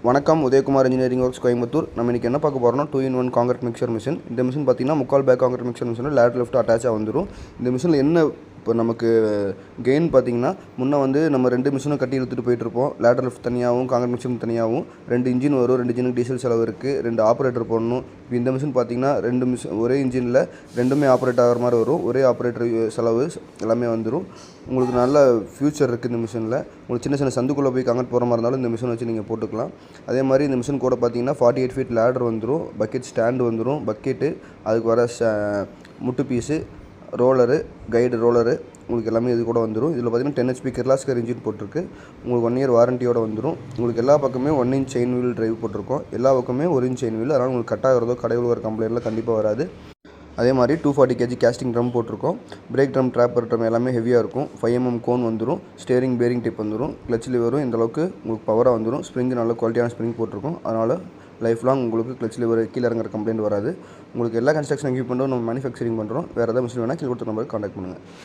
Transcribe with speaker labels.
Speaker 1: வணக்கம். Udhayakumar engineering works Coimbatore. நம்ம இன்றைக்கி என்ன பார்க்க போகிறோம்னா 2-in-1 காங்கிரீட் மிக்சர் மிஷின். இந்த மிஷின் பார்த்திங்கன்னா முக்கால் bag concrete mixer machine ladder lift அட்டாச்சாக வந்துடும். இந்த மிஷினில் என்ன இப்போ நமக்கு கெயின் பார்த்திங்கன்னா முன்னே வந்து நம்ம 2 மிஷினும் கட்டி இழுத்துட்டு போயிட்டுருப்போம். லேடர் லிஃப்ட் தனியாகவும் காங்கிரீட் மிஷின் தனியாகவும் 2 இன்ஜின் வரும். 2 இன்ஜினுக்கு டீசல் செலவு இருக்குது. 2 ஆப்ரேட்டர் போடணும். இப்போ இந்த மிஷின் பார்த்திங்கன்னா 2 மிஷின் ஒரே இன்ஜினில் 2மே ஆப்ரேட் ஆகிற மாதிரி வரும். ஒரே ஆப்ரேட்டர் செலவு எல்லாமே வந்துடும். உங்களுக்கு நல்ல ஃப்யூச்சர் இருக்குது இந்த மிஷினில். உங்களுக்கு சின்ன சின்ன சந்துக்குள்ளே போய் காங்கிரீட் போகிற மாதிரி இருந்தாலும் இந்த மிஷின் வச்சு நீங்கள் போட்டுக்கலாம். அதே மாதிரி இந்த மிஷின் கூட பார்த்தீங்கன்னா 48 ஃபீட் லேடர் வந்துடும். பக்கெட் ஸ்டாண்டு வந்துடும். பக்கெட்டு, அதுக்கு வர முட்டு பீஸு, ரோலரு, கைடு ரோலரு உங்களுக்கு எல்லாமே இது கூட வந்துடும். இதில் பார்த்தீங்கன்னா 10 HP கிர்லாஸ்கர் இன்ஜின் போட்டிருக்கு. உங்களுக்கு 1 இயர் வாரண்டியோடு வந்துடும். உங்களுக்கு எல்லா பக்கமே 1 inch செயின் வீல் டிரைவ் போட்டிருக்கோம். எல்லா பக்கமே 1 inch செயின் வீல். அதனால் உங்களுக்கு கட் ஆகிறதோ கடையில் வர கம்ப்ளைண்ட்லாம் கண்டிப்பாக வராது. அதே மாதிரி 240 kg கேஸ்டிங் ட்ரம் போட்டிருக்கோம். பிரேக் ட்ரம், ட்ராப்பர் ட்ரம் எல்லாமே ஹெவியாக இருக்கும். 5 mm கோன் வந்துடும். ஸ்டேரிங் பேரிங் டிப் வந்துடும். கிளச் லிவரும் இந்தளவுக்கு உங்களுக்கு பவராக வந்துடும். ஸ்ப்ரிங் நல்ல குவாலிட்டியான ஸ்ப்ரிங் போட்டிருக்கோம். அதனால் லைஃப் லாங் உங்களுக்கு கிளச் லிவர் கீழே இறங்குற கம்ப்ளைண்ட் வராது. உங்களுக்கு எல்லா கன்ஸ்ட்ரக்ஷன் எக்யூப்மெண்ட்டும் நம்ம மேனுஃபேக்சரிங் பண்ணுறோம். வேறு ஏதாவது மிஷின் வேணால் கீழே கொடுத்த நம்பருக்கு கான்டாக்ட் பண்ணுங்கள்.